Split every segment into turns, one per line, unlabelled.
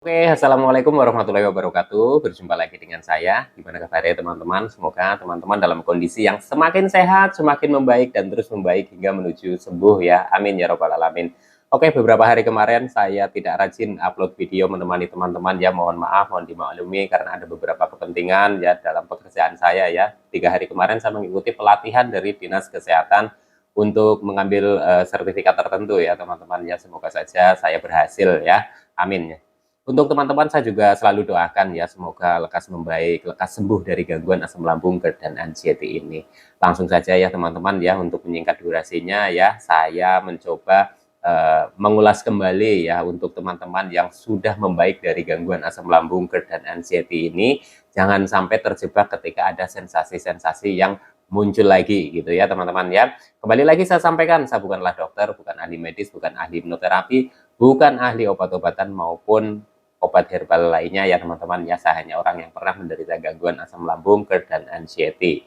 Oke, assalamualaikum warahmatullahi wabarakatuh. Berjumpa lagi dengan saya. Gimana kabarnya teman-teman? Semoga teman-teman dalam kondisi yang semakin sehat, semakin membaik, dan terus membaik hingga menuju sembuh ya. Amin ya robbal alamin. Oke, beberapa hari kemarin saya tidak rajin upload video menemani teman-teman ya. Mohon maaf, mohon dimaklumi karena ada beberapa kepentingan ya dalam pekerjaan saya ya. 3 hari kemarin saya mengikuti pelatihan dari Dinas Kesehatan untuk mengambil sertifikat tertentu ya teman-teman ya. Semoga saja saya berhasil ya. Amin ya. Untuk teman-teman saya juga selalu doakan ya semoga lekas membaik, lekas sembuh dari gangguan asam lambung dan anxiety ini. Langsung saja ya teman-teman ya untuk menyingkat durasinya ya saya mencoba mengulas kembali ya untuk teman-teman yang sudah membaik dari gangguan asam lambung dan anxiety ini jangan sampai terjebak ketika ada sensasi-sensasi yang muncul lagi gitu ya teman-teman ya. Kembali lagi saya sampaikan saya bukanlah dokter, bukan ahli medis, bukan ahli hipnoterapi, bukan ahli obat-obatan maupun obat herbal lainnya ya teman-teman ya. Saya hanya orang yang pernah menderita gangguan asam lambung, GERD, dan anxiety.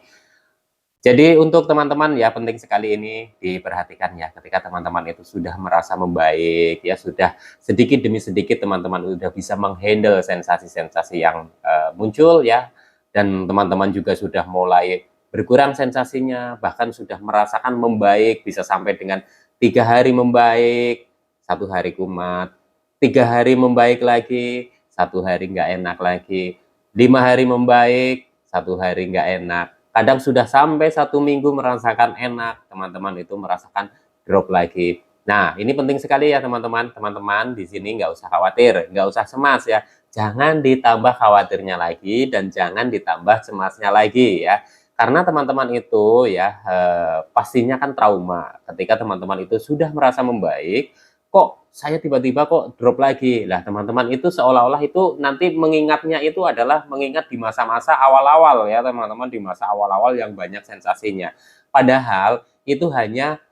Jadi untuk teman-teman ya penting sekali ini diperhatikan ya ketika teman-teman itu sudah merasa membaik ya, sudah sedikit demi sedikit teman-teman sudah bisa menghandle sensasi-sensasi yang muncul ya, dan teman-teman juga sudah mulai berkurang sensasinya, bahkan sudah merasakan membaik, bisa sampai dengan 3 hari membaik, 1 hari kumat, 3 hari membaik lagi, 1 hari nggak enak lagi, 5 hari membaik, 1 hari nggak enak. Kadang sudah sampai 1 minggu merasakan enak, teman-teman itu merasakan drop lagi. Nah, ini penting sekali ya teman-teman. Teman-teman di sini nggak usah khawatir, nggak usah cemas ya. Jangan ditambah khawatirnya lagi dan jangan ditambah cemasnya lagi ya. Karena teman-teman itu ya pastinya kan trauma ketika teman-teman itu sudah merasa membaik, kok saya tiba-tiba kok drop lagi. Lah teman-teman itu seolah-olah itu nanti mengingatnya itu adalah mengingat di masa-masa awal-awal ya teman-teman, di masa awal-awal yang banyak sensasinya. Padahal itu hanya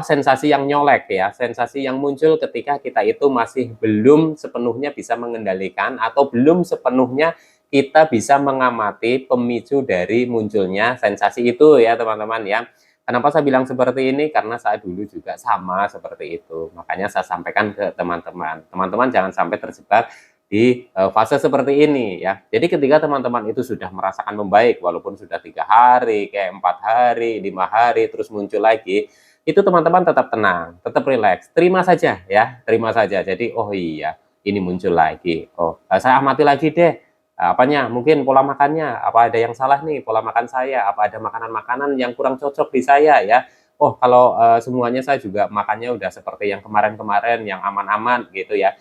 sensasi yang nyolek ya, sensasi yang muncul ketika kita itu masih belum sepenuhnya bisa mengendalikan atau belum sepenuhnya kita bisa mengamati pemicu dari munculnya sensasi itu ya teman-teman ya. Kenapa saya bilang seperti ini? Karena saya dulu juga sama seperti itu. Makanya saya sampaikan ke teman-teman. Teman-teman jangan sampai terjebak di fase seperti ini ya. Jadi ketika teman-teman itu sudah merasakan membaik, walaupun sudah 3 hari, kayak 4 hari, 5 hari, terus muncul lagi, itu teman-teman tetap tenang, tetap rileks, terima saja ya, terima saja. Jadi oh iya, ini muncul lagi. Oh, saya amati lagi deh apanya, mungkin pola makannya, apa ada yang salah nih pola makan saya, apa ada makanan-makanan yang kurang cocok di saya ya. Oh kalau semuanya saya juga makannya udah seperti yang kemarin-kemarin, yang aman-aman gitu ya.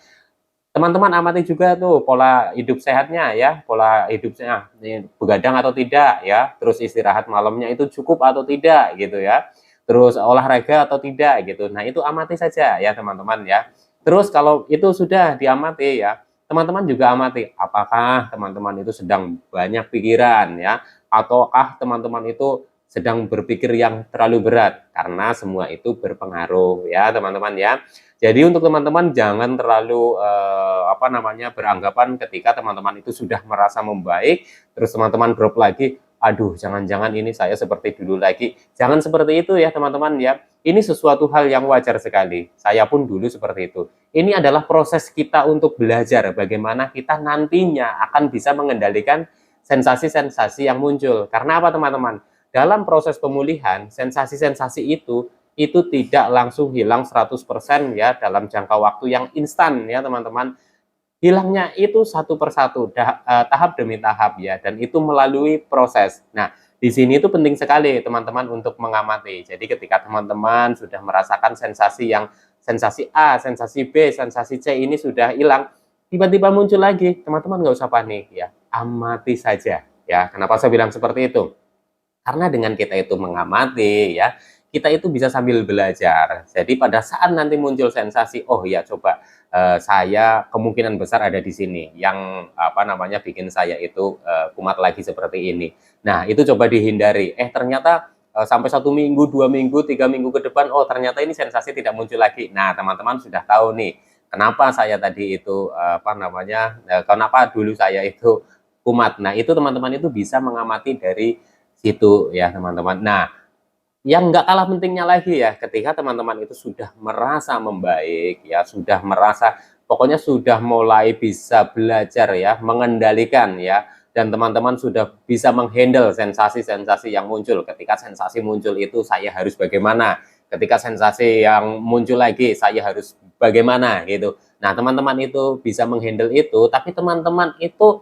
Teman-teman amati juga tuh pola hidup sehatnya ya, pola hidupnya begadang atau tidak ya, terus istirahat malamnya itu cukup atau tidak gitu ya, terus olahraga atau tidak gitu. Nah itu amati saja ya teman-teman ya. Terus kalau itu sudah diamati ya, teman-teman juga amati apakah teman-teman itu sedang banyak pikiran ya, ataukah teman-teman itu sedang berpikir yang terlalu berat, karena semua itu berpengaruh ya teman-teman ya. Jadi untuk teman-teman jangan terlalu beranggapan ketika teman-teman itu sudah merasa membaik, terus teman-teman drop lagi, aduh jangan-jangan ini saya seperti dulu lagi. Jangan seperti itu ya teman-teman ya. Ini sesuatu hal yang wajar sekali. Saya pun dulu seperti itu. Ini adalah proses kita untuk belajar bagaimana kita nantinya akan bisa mengendalikan sensasi-sensasi yang muncul. Karena apa teman-teman? Dalam proses pemulihan, sensasi-sensasi itu tidak langsung hilang 100% ya dalam jangka waktu yang instan ya teman-teman. Hilangnya itu satu persatu, tahap demi tahap ya, dan itu melalui proses. Nah, di sini itu penting sekali teman-teman untuk mengamati. Jadi ketika teman-teman sudah merasakan sensasi A, sensasi B, sensasi C ini sudah hilang, tiba-tiba muncul lagi, teman-teman nggak usah panik ya, amati saja ya. Kenapa saya bilang seperti itu? Karena dengan kita itu mengamati ya, kita itu bisa sambil belajar. Jadi pada saat nanti muncul sensasi, oh ya coba saya kemungkinan besar ada di sini yang bikin saya itu kumat lagi seperti ini. Nah itu coba dihindari. Ternyata sampai 1 minggu, 2 minggu, 3 minggu ke depan, oh ternyata ini sensasi tidak muncul lagi. Nah teman-teman sudah tahu nih, kenapa saya tadi itu kenapa dulu saya itu kumat. Nah itu teman-teman itu bisa mengamati dari situ ya teman-teman. Nah yang nggak kalah pentingnya lagi ya, ketika teman-teman itu sudah merasa membaik ya, sudah merasa pokoknya sudah mulai bisa belajar ya, mengendalikan ya, dan teman-teman sudah bisa menghandle sensasi-sensasi yang muncul. Ketika sensasi muncul itu saya harus bagaimana, ketika sensasi yang muncul lagi saya harus bagaimana gitu. Nah, teman-teman itu bisa menghandle itu, tapi teman-teman itu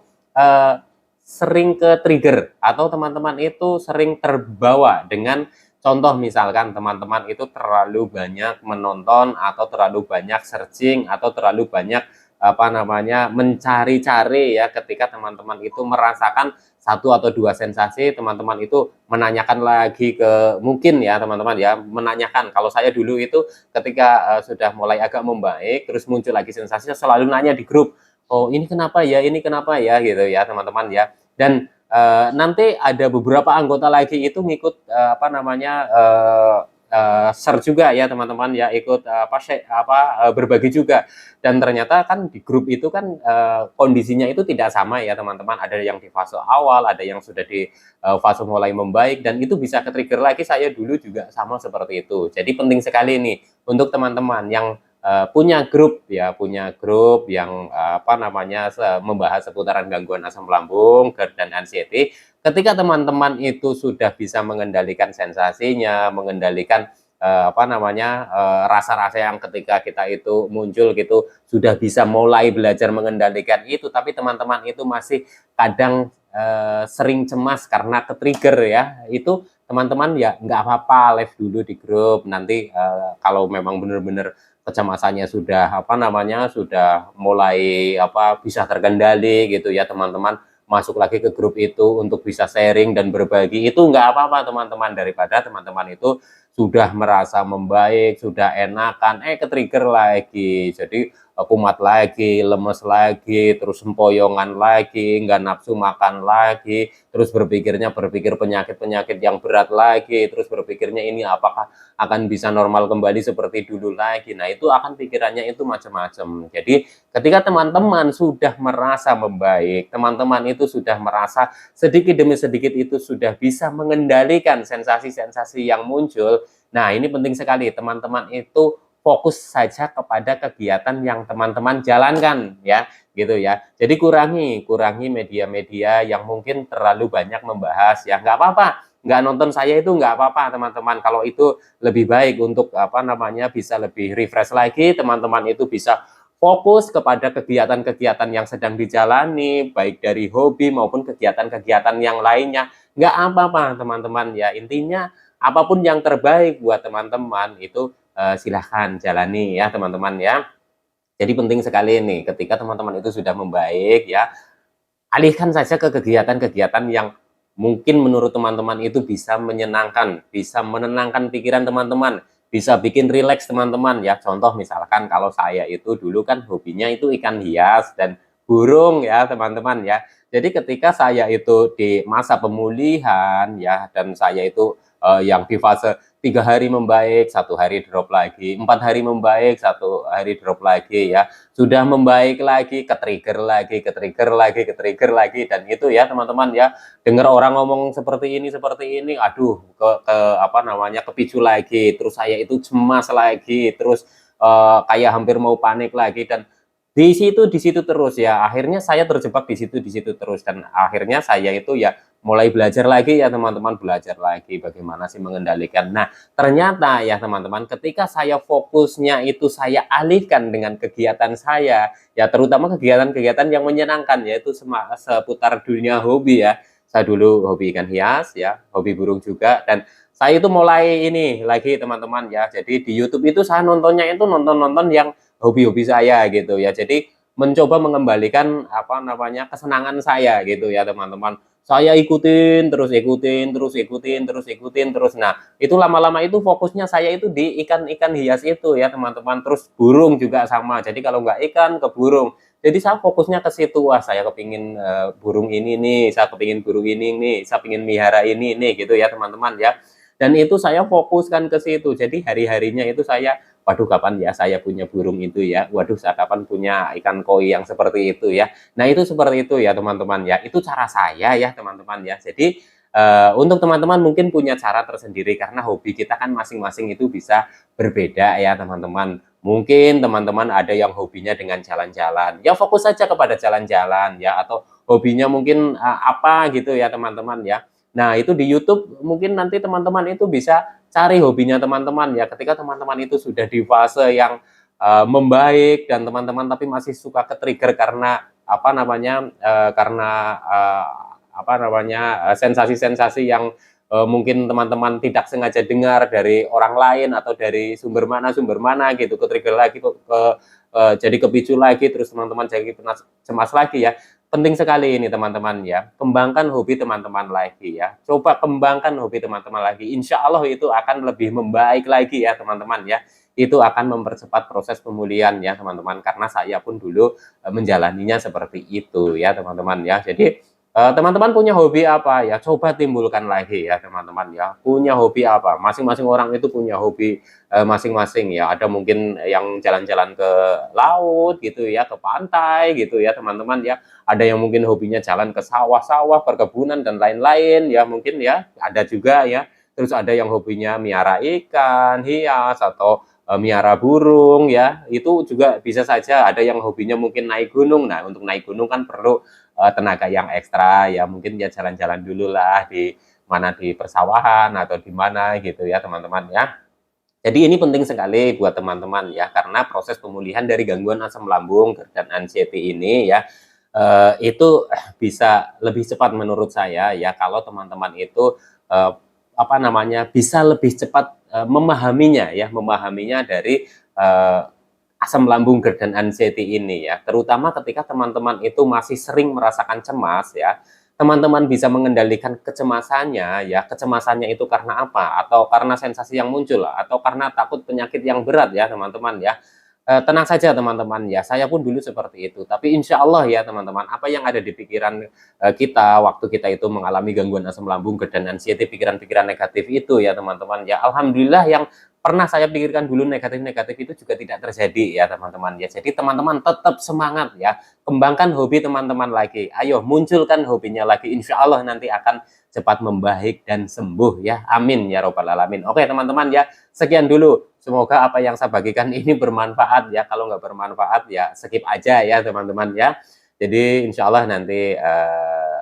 sering ke trigger atau teman-teman itu sering terbawa dengan contoh, misalkan teman-teman itu terlalu banyak menonton atau terlalu banyak searching atau terlalu banyak mencari-cari ya, ketika teman-teman itu merasakan satu atau dua sensasi, teman-teman itu menanyakan lagi ke, mungkin ya teman-teman ya, menanyakan. Kalau saya dulu itu ketika sudah mulai agak membaik, terus muncul lagi sensasi, selalu nanya di grup, oh ini kenapa ya, ini kenapa ya, gitu ya teman-teman ya. Dan nanti ada beberapa anggota lagi itu ngikut share juga ya teman-teman ya, ikut berbagi juga. Dan ternyata kan di grup itu kan kondisinya itu tidak sama ya teman-teman, ada yang di fase awal, ada yang sudah di fase mulai membaik, dan itu bisa ke-trigger lagi. Saya dulu juga sama seperti itu. Jadi penting sekali nih untuk teman-teman yang punya grup ya, punya grup yang membahas seputaran gangguan asam lambung, GERD dan anxiety. Ketika teman-teman itu sudah bisa mengendalikan sensasinya, mengendalikan rasa-rasa yang ketika kita itu muncul gitu, sudah bisa mulai belajar mengendalikan itu, tapi teman-teman itu masih kadang sering cemas karena ke-trigger ya, itu teman-teman ya nggak apa-apa, live dulu di grup. Nanti kalau memang benar-benar kecemasannya sudah sudah mulai bisa terkendali gitu ya, teman-teman masuk lagi ke grup itu untuk bisa sharing dan berbagi, itu nggak apa-apa teman-teman, daripada teman-teman itu sudah merasa membaik, sudah enakan, ke-trigger lagi, jadi kumat lagi, lemes lagi, terus sempoyongan lagi, nggak nafsu makan lagi, terus berpikir penyakit-penyakit yang berat lagi, terus berpikirnya ini apakah akan bisa normal kembali seperti dulu lagi. Nah, itu akan pikirannya itu macam-macam. Jadi ketika teman-teman sudah merasa membaik, teman-teman itu sudah merasa sedikit demi sedikit itu sudah bisa mengendalikan sensasi-sensasi yang muncul. Nah, ini penting sekali teman-teman itu fokus saja kepada kegiatan yang teman-teman jalankan ya, gitu ya. Jadi kurangi media-media yang mungkin terlalu banyak membahas ya, nggak apa-apa. Nggak nonton saya itu nggak apa-apa teman-teman. Kalau itu lebih baik untuk bisa lebih refresh lagi, teman-teman itu bisa fokus kepada kegiatan-kegiatan yang sedang dijalani, baik dari hobi maupun kegiatan-kegiatan yang lainnya. Nggak apa-apa teman-teman ya, intinya apapun yang terbaik buat teman-teman itu silahkan jalani ya teman-teman ya. Jadi penting sekali nih, ketika teman-teman itu sudah membaik ya, alihkan saja ke kegiatan-kegiatan yang mungkin menurut teman-teman itu bisa menyenangkan, bisa menenangkan pikiran teman-teman, bisa bikin rileks teman-teman ya. Contoh misalkan kalau saya itu dulu kan hobinya itu ikan hias dan burung ya teman-teman ya. Jadi ketika saya itu di masa pemulihan ya, dan saya itu yang di fase 3 hari membaik, 1 hari drop lagi, 4 hari membaik, 1 hari drop lagi ya, sudah membaik lagi, ke-trigger lagi, dan itu ya teman-teman ya, dengar orang ngomong seperti ini, aduh, kepicu lagi, terus saya itu cemas lagi, terus kayak hampir mau panik lagi, dan di situ terus ya, akhirnya saya terjebak di situ terus, dan akhirnya saya itu ya mulai belajar lagi ya teman-teman, belajar lagi bagaimana sih mengendalikan. Nah, ternyata ya teman-teman, ketika saya fokusnya itu saya alihkan dengan kegiatan saya, ya terutama kegiatan-kegiatan yang menyenangkan, yaitu seputar dunia hobi ya. Saya dulu hobi ikan hias ya, hobi burung juga, dan saya itu mulai ini lagi teman-teman ya. Jadi di YouTube itu saya nontonnya itu nonton-nonton yang hobi-hobi saya gitu ya. Jadi mencoba mengembalikan kesenangan saya gitu ya teman-teman. Saya ikutin terus. Nah, itu lama-lama itu fokusnya saya itu di ikan-ikan hias itu ya teman-teman. Terus burung juga sama. Jadi kalau nggak ikan ke burung. Jadi saya fokusnya ke situ. Wah, saya kepingin burung ini nih, saya kepingin burung ini nih, saya kepingin melihara ini nih gitu ya teman-teman ya. Dan itu saya fokuskan ke situ. Jadi hari-harinya itu saya, waduh kapan ya saya punya burung itu ya, waduh saya kapan punya ikan koi yang seperti itu ya. Nah, itu seperti itu ya teman-teman ya, itu cara saya ya teman-teman ya. Jadi untuk teman-teman mungkin punya cara tersendiri, karena hobi kita kan masing-masing itu bisa berbeda ya teman-teman. Mungkin teman-teman ada yang hobinya dengan jalan-jalan, ya fokus saja kepada jalan-jalan ya, atau hobinya mungkin apa gitu ya teman-teman ya. Nah itu di YouTube mungkin nanti teman-teman itu bisa cari hobinya teman-teman ya, ketika teman-teman itu sudah di fase yang membaik dan teman-teman tapi masih suka ke-trigger karena apa namanya, apa namanya, sensasi-sensasi yang mungkin teman-teman tidak sengaja dengar dari orang lain atau dari sumber mana gitu, ke-trigger lagi kok jadi kepicu lagi, terus teman-teman jadi cemas lagi ya. Penting sekali ini teman-teman ya, kembangkan hobi teman-teman lagi ya. Coba kembangkan hobi teman-teman lagi, insya Allah itu akan lebih membaik lagi ya teman-teman ya. Itu akan mempercepat proses pemulihan ya teman-teman, karena saya pun dulu menjalaninya seperti itu ya teman-teman ya. Jadi teman-teman punya hobi apa ya? Coba timbulkan lagi ya teman-teman ya. Punya hobi apa? Masing-masing orang itu punya hobi masing-masing ya. Ada mungkin yang jalan-jalan ke laut gitu ya, ke pantai gitu ya teman-teman ya. Ada yang mungkin hobinya jalan ke sawah-sawah, perkebunan dan lain-lain ya mungkin ya. Ada juga ya. Terus ada yang hobinya miara ikan, hias atau miara burung ya. Itu juga bisa saja. Ada yang hobinya mungkin naik gunung. Nah, untuk naik gunung kan perlu tenaga yang ekstra ya, mungkin ya jalan-jalan dulu lah di mana, di persawahan atau di mana gitu ya teman-teman ya. Jadi ini penting sekali buat teman-teman ya, karena proses pemulihan dari gangguan asam lambung dan anxiety ini ya itu bisa lebih cepat menurut saya ya, kalau teman-teman itu apa namanya, bisa lebih cepat memahaminya ya, memahaminya dari asam lambung, GERD, dan anxiety ini ya, terutama ketika teman-teman itu masih sering merasakan cemas ya, teman-teman bisa mengendalikan kecemasannya ya, kecemasannya itu karena apa, atau karena sensasi yang muncul, atau karena takut penyakit yang berat ya teman-teman ya. Tenang saja teman-teman ya, saya pun dulu seperti itu, tapi insya Allah ya teman-teman, apa yang ada di pikiran kita waktu kita itu mengalami gangguan asam lambung, GERD, dan anxiety, pikiran-pikiran negatif itu ya teman-teman ya, alhamdulillah yang pernah saya pikirkan dulu negatif-negatif itu juga tidak terjadi ya teman-teman ya. Jadi teman-teman tetap semangat ya, kembangkan hobi teman-teman lagi, ayo munculkan hobinya lagi, insya Allah nanti akan cepat membaik dan sembuh ya, amin ya robbal alamin. Oke teman-teman ya, sekian dulu, semoga apa yang saya bagikan ini bermanfaat ya, kalau nggak bermanfaat ya skip aja ya teman-teman ya. Jadi insya Allah nanti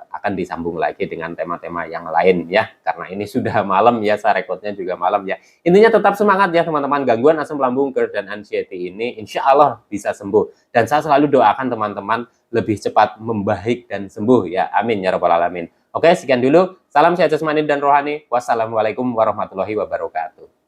akan disambung lagi dengan tema-tema yang lain ya, karena ini sudah malam ya, saya rekodnya juga malam ya. Intinya tetap semangat ya teman-teman, gangguan asam lambung, GERD, dan anxiety ini insya Allah bisa sembuh. Dan saya selalu doakan teman-teman lebih cepat membaik dan sembuh ya, amin ya robbal alamin. Oke, sekian dulu, salam sehat jasmani dan rohani, wassalamualaikum warahmatullahi wabarakatuh.